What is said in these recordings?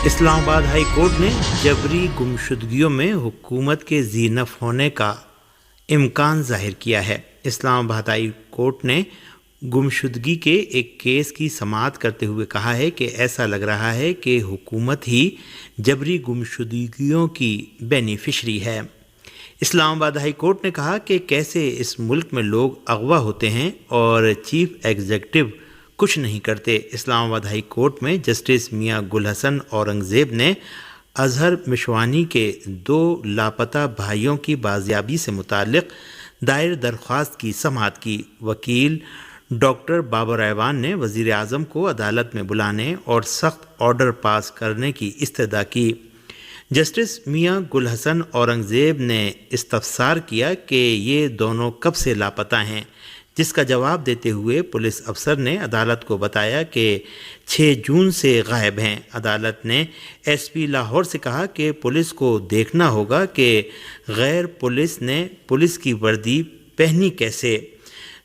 اسلام آباد high court نے جبری گمشدگیوں میں حکومت کے زینف ہونے کا امکان ظاہر کیا ہے۔ اسلام آباد ہائی کورٹ نے گمشدگی کے ایک کیس کی سماعت کرتے ہوئے کہا ہے کہ ایسا لگ رہا ہے کہ حکومت ہی جبری گمشدگیوں کی بینیفیشری ہے۔ اسلام آباد ہائی کورٹ نے کہا کہ کیسے اس ملک میں لوگ اغوا ہوتے ہیں اور چیف ایگزیکٹو کچھ نہیں کرتے۔ اسلام آباد ہائی کورٹ میں جسٹس میاں گل حسن اورنگزیب نے اظہر مشوانی کے 2 لاپتہ بھائیوں کی بازیابی سے متعلق دائر درخواست کی سماعت کی۔ وکیل ڈاکٹر بابر ایوان نے وزیر اعظم کو عدالت میں بلانے اور سخت آرڈر پاس کرنے کی استدعا کی۔ جسٹس میاں گل حسن اورنگزیب نے استفسار کیا کہ یہ دونوں کب سے لاپتہ ہیں، جس کا جواب دیتے ہوئے پولیس افسر نے عدالت کو بتایا کہ 6 جون سے غائب ہیں۔ عدالت نے ایس پی لاہور سے کہا کہ پولیس کو دیکھنا ہوگا کہ غیر پولیس نے پولیس کی وردی پہنی کیسے۔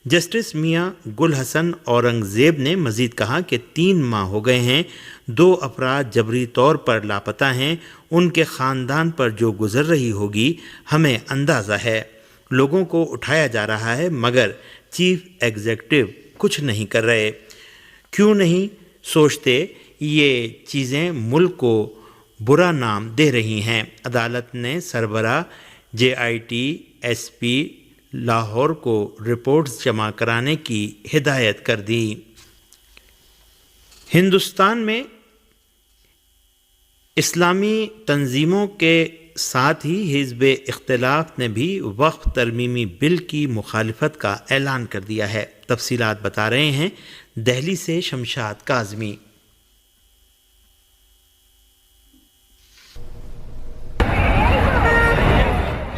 جسٹس میاں گل حسن اورنگزیب نے مزید کہا کہ 3 ماہ ہو گئے ہیں، 2 افراد جبری طور پر لاپتہ ہیں، ان کے خاندان پر جو گزر رہی ہوگی ہمیں اندازہ ہے۔ لوگوں کو اٹھایا جا رہا ہے مگر چیف ایگزیکٹو کچھ نہیں کر رہے۔ کیوں نہیں سوچتے؟ یہ چیزیں ملک کو برا نام دے رہی ہیں۔ عدالت نے سربراہ JIT SP لاہور کو رپورٹس جمع کرانے کی ہدایت کر دی۔ ہندوستان میں اسلامی تنظیموں کے ساتھ ہی حزب اختلاف نے بھی وقف ترمیمی بل کی مخالفت کا اعلان کر دیا ہے۔ تفصیلات بتا رہے ہیں دہلی سے شمشاد کاظمی۔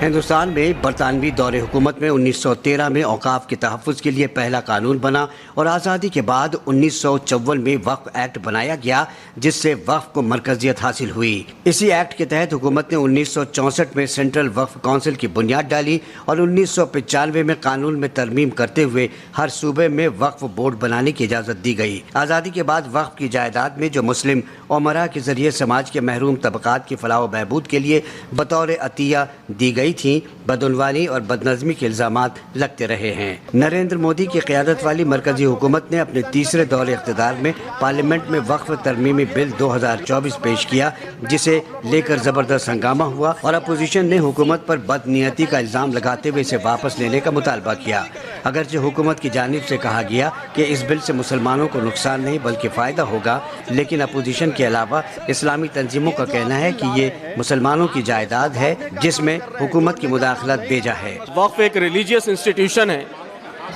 ہندوستان میں برطانوی دور حکومت میں 1913 میں اوقاف کے تحفظ کے لیے پہلا قانون بنا اور آزادی کے بعد 1954 میں وقف ایکٹ بنایا گیا، جس سے وقف کو مرکزیت حاصل ہوئی۔ اسی ایکٹ کے تحت حکومت نے 1964 میں سینٹرل وقف کونسل کی بنیاد ڈالی اور 1995 میں قانون میں ترمیم کرتے ہوئے ہر صوبے میں وقف بورڈ بنانے کی اجازت دی گئی۔ آزادی کے بعد وقف کی جائیداد میں جو مسلم امراء کے ذریعے سماج کے محروم طبقات کی فلاح و بہبود کے لیے بطور عطیہ دی گئی تھیں، بدعنوانی اور بدنظمی کے الزامات لگتے رہے ہیں۔ نریندر مودی کی قیادت والی مرکزی حکومت نے اپنے تیسرے دور اقتدار میں پارلیمنٹ میں وقف ترمیمی بل 2024 پیش کیا، جسے لے کر زبردست ہنگامہ ہوا اور اپوزیشن نے حکومت پر بدنیتی کا الزام لگاتے ہوئے اسے واپس لینے کا مطالبہ کیا۔ اگرچہ حکومت کی جانب سے کہا گیا کہ اس بل سے مسلمانوں کو نقصان نہیں بلکہ فائدہ ہوگا، لیکن اپوزیشن کے علاوہ اسلامی تنظیموں کا کہنا ہے کہ یہ مسلمانوں کی جائیداد ہے جس میں حکومت کی مداخلت بیجا ہے۔ وقف ایک ریلیجیس انسٹیٹیوشن ہے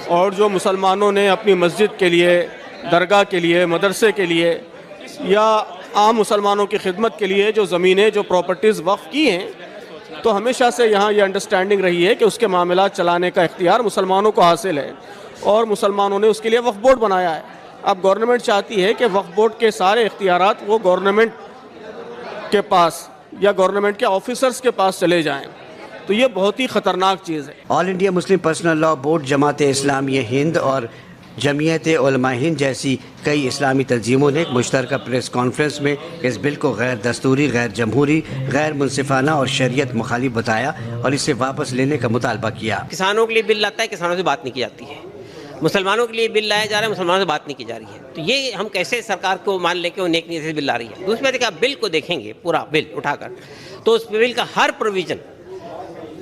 اور جو مسلمانوں نے اپنی مسجد کے لیے، درگاہ کے لیے، مدرسے کے لیے یا عام مسلمانوں کی خدمت کے لیے جو زمینیں، جو پراپرٹیز وقف کی ہیں، تو ہمیشہ سے یہاں یہ انڈرسٹینڈنگ رہی ہے کہ اس کے معاملات چلانے کا اختیار مسلمانوں کو حاصل ہے اور مسلمانوں نے اس کے لیے وقف بورڈ بنایا ہے۔ اب گورنمنٹ چاہتی ہے کہ وقف بورڈ کے سارے اختیارات وہ گورنمنٹ کے پاس یا گورنمنٹ کے آفیسرز کے پاس چلے جائیں، تو یہ بہت ہی خطرناک چیز ہے۔ All India Muslim Personal Law Board, Jamaat Islami ہند اور جمعیت علماء ہند جیسی کئی اسلامی تنظیموں نے ایک مشترکہ پریس کانفرنس میں اس بل کو غیر دستوری، غیر جمہوری، غیر منصفانہ اور شریعت مخالف بتایا اور اسے واپس لینے کا مطالبہ کیا۔ کسانوں کے لیے بل لاتا ہے، کسانوں سے بات نہیں کی جاتی ہے۔ مسلمانوں کے لیے بل لایا جا رہا ہے، مسلمانوں سے بات نہیں کی جا رہی ہے۔ تو یہ ہم کیسے سرکار کو مان لیں کہ وہ نیک نیت سے بل لا رہی ہے؟ دوسری بات ہے کہ آپ بل کو دیکھیں گے، پورا بل اٹھا کر، تو اس بل کا ہر پروویژن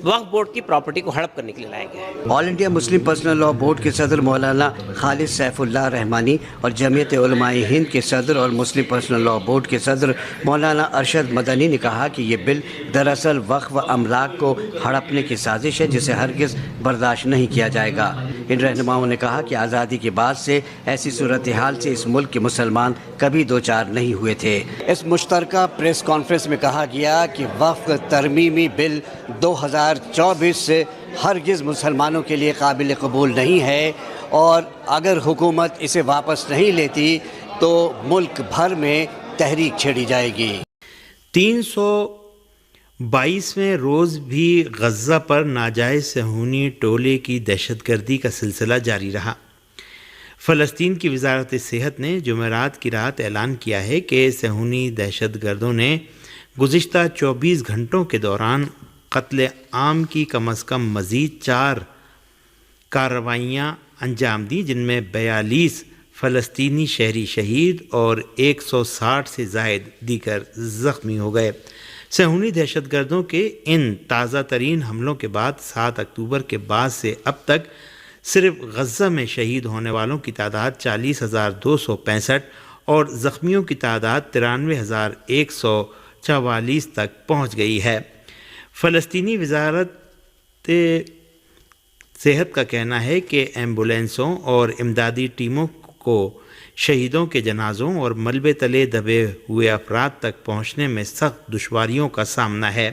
وقف بورڈ کی پراپرٹی کو ہڑپ کرنے کے لیے لایا گیا ہے۔ All India Muslim Personal Law Board کے صدر مولانا خالد سیف اللہ رحمانی اور جمعیت علماء ہند کے صدر اور مسلم پرسنل لاء بورڈ کے صدر مولانا ارشد مدنی نے کہا کہ یہ بل دراصل وقف املاک کو ہڑپنے کی سازش ہے، جسے ہرگز برداشت نہیں کیا جائے گا۔ ان رہنماؤں نے کہا کہ آزادی کے بعد سے ایسی صورتحال سے اس ملک کے مسلمان کبھی دوچار نہیں ہوئے تھے۔ اس مشترکہ پریس کانفرنس میں کہا گیا کہ وقف ترمیمی بل 2024 سے ہرگز مسلمانوں کے لیے قابل قبول نہیں ہے اور اگر حکومت اسے واپس نہیں لیتی تو ملک بھر میں تحریک چھیڑی جائے گی۔ 322ویں روز بھی غزہ پر ناجائز صہیونی ٹولے کی دہشت گردی کا سلسلہ جاری رہا۔ فلسطین کی وزارت صحت نے جمعرات کی رات اعلان کیا ہے کہ صہیونی دہشت گردوں نے گزشتہ 24 گھنٹوں کے دوران قتل عام کی کم از کم مزید 4 کارروائیاں انجام دیں، جن میں 42 فلسطینی شہری شہید اور 160 سے زائد دیگر زخمی ہو گئے۔ صہیونی دہشت گردوں کے ان تازہ ترین حملوں کے بعد 7 اکتوبر کے بعد سے اب تک صرف غزہ میں شہید ہونے والوں کی تعداد 40,265 اور زخمیوں کی تعداد 93,144 تک پہنچ گئی ہے۔ فلسطینی وزارت صحت کا کہنا ہے کہ ایمبولینسوں اور امدادی ٹیموں کو شہیدوں کے جنازوں اور ملبے تلے دبے ہوئے افراد تک پہنچنے میں سخت دشواریوں کا سامنا ہے۔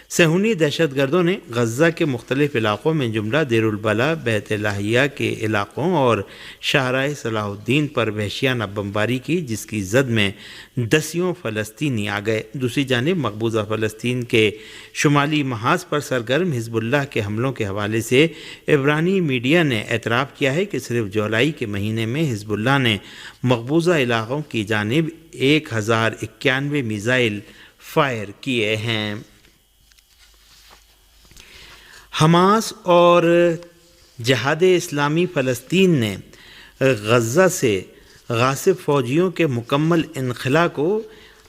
صہیونی دہشت گردوں نے غزہ کے مختلف علاقوں میں جملہ دیر البلح، بیت لاہیہ کے علاقوں اور شاہراہ صلاح الدین پر وحشیانہ بمباری کی، جس کی زد میں دسیوں فلسطینی آ گئے۔ دوسری جانب مقبوضہ فلسطین کے شمالی محاذ پر سرگرم حزب اللہ کے حملوں کے حوالے سے عبرانی میڈیا نے اعتراف کیا ہے کہ صرف جولائی کے مہینے میں حزب اللہ نے مقبوضہ علاقوں کی جانب 1091 میزائل فائر کیے ہیں۔ حماس اور جہاد اسلامی فلسطین نے غزہ سے غاصب فوجیوں کے مکمل انخلاء کو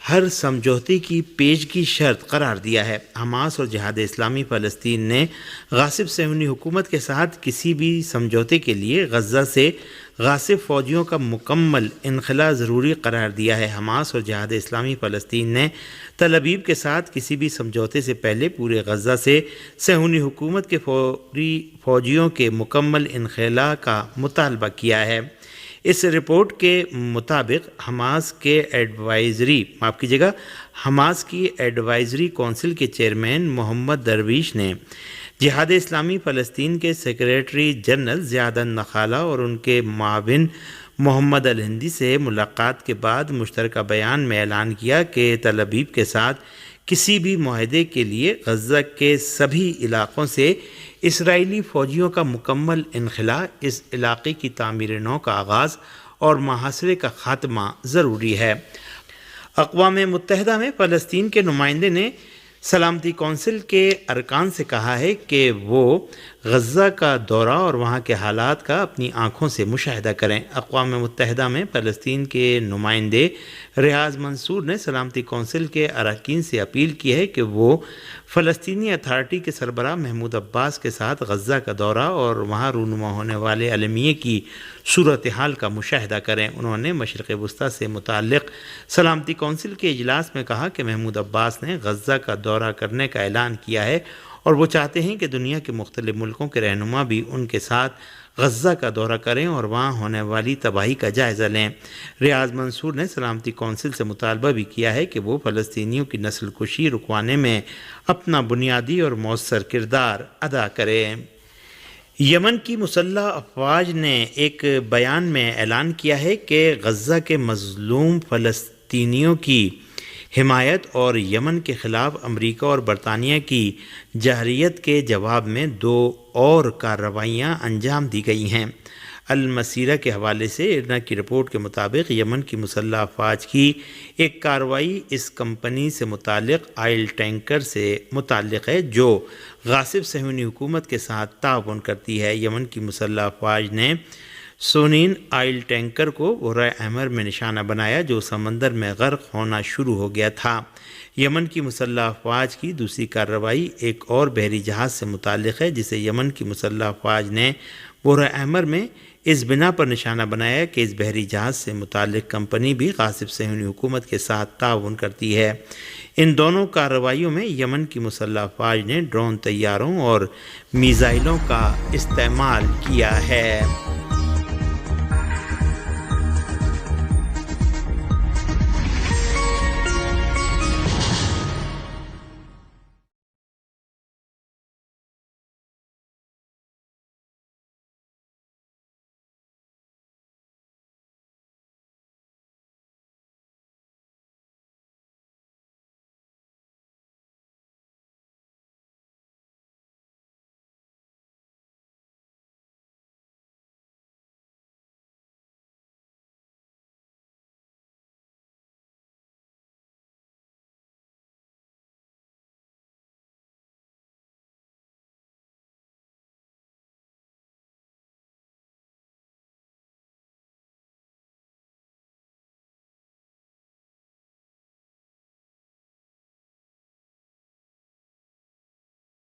ہر سمجھوتے کی پیشگی شرط قرار دیا ہے۔ حماس اور جہاد اسلامی فلسطین نے غاصب صہیونی حکومت کے ساتھ کسی بھی سمجھوتے کے لیے غزہ سے غاصب فوجیوں کا مکمل انخلاء ضروری قرار دیا ہے۔ حماس اور جہاد اسلامی فلسطین نے تل ابیب کے ساتھ کسی بھی سمجھوتے سے پہلے پورے غزہ سے صہیونی حکومت کے فوجیوں کے مکمل انخلاء کا مطالبہ کیا ہے۔ اس رپورٹ کے مطابق حماس کی ایڈوائزری کونسل کے چیئرمین محمد درویش نے جہاد اسلامی فلسطین کے سیکریٹری جنرل زیاد النخالہ اور ان کے معاون محمد الہندی سے ملاقات کے بعد مشترکہ بیان میں اعلان کیا کہ تل ابیب کے ساتھ کسی بھی معاہدے کے لیے غزہ کے سبھی علاقوں سے اسرائیلی فوجیوں کا مکمل انخلاء، اس علاقے کی تعمیر نو کا آغاز اور محاصرے کا خاتمہ ضروری ہے۔ اقوام متحدہ میں فلسطین کے نمائندے نے سلامتی کونسل کے ارکان سے کہا ہے کہ وہ غزہ کا دورہ اور وہاں کے حالات کا اپنی آنکھوں سے مشاہدہ کریں۔ اقوام متحدہ میں فلسطین کے نمائندے ریاض منصور نے سلامتی کونسل کے اراکین سے اپیل کی ہے کہ وہ فلسطینی اتھارٹی کے سربراہ محمود عباس کے ساتھ غزہ کا دورہ اور وہاں رونما ہونے والے المیہ کی صورتحال کا مشاہدہ کریں۔ انہوں نے مشرق وسطیٰ سے متعلق سلامتی کونسل کے اجلاس میں کہا کہ محمود عباس نے غزہ کا دورہ کرنے کا اعلان کیا ہے اور وہ چاہتے ہیں کہ دنیا کے مختلف ملکوں کے رہنما بھی ان کے ساتھ غزہ کا دورہ کریں اور وہاں ہونے والی تباہی کا جائزہ لیں۔ ریاض منصور نے سلامتی کونسل سے مطالبہ بھی کیا ہے کہ وہ فلسطینیوں کی نسل کشی رکوانے میں اپنا بنیادی اور مؤثر کردار ادا کریں۔ یمن کی مسلح افواج نے ایک بیان میں اعلان کیا ہے کہ غزہ کے مظلوم فلسطینیوں کی حمایت اور یمن کے خلاف امریکہ اور برطانیہ کی جارحیت کے جواب میں 2 اور کارروائیاں انجام دی گئی ہیں۔ المسیرہ کے حوالے سے ارنا کی رپورٹ کے مطابق یمن کی مسلح افواج کی ایک کارروائی اس کمپنی سے متعلق آئل ٹینکر سے متعلق ہے جو غاصب صہیونی حکومت کے ساتھ تعاون کرتی ہے۔ یمن کی مسلح افواج نے سونین آئل ٹینکر کو بحیرہ احمر میں نشانہ بنایا جو سمندر میں غرق ہونا شروع ہو گیا تھا۔ یمن کی مسلح افواج کی دوسری کارروائی ایک اور بحری جہاز سے متعلق ہے جسے یمن کی مسلح افواج نے بحیرہ احمر میں اس بنا پر نشانہ بنایا کہ اس بحری جہاز سے متعلق کمپنی بھی غاصب صہیونی حکومت کے ساتھ تعاون کرتی ہے۔ ان دونوں کارروائیوں میں یمن کی مسلح افواج نے ڈرون طیاروں اور میزائلوں کا استعمال کیا ہے۔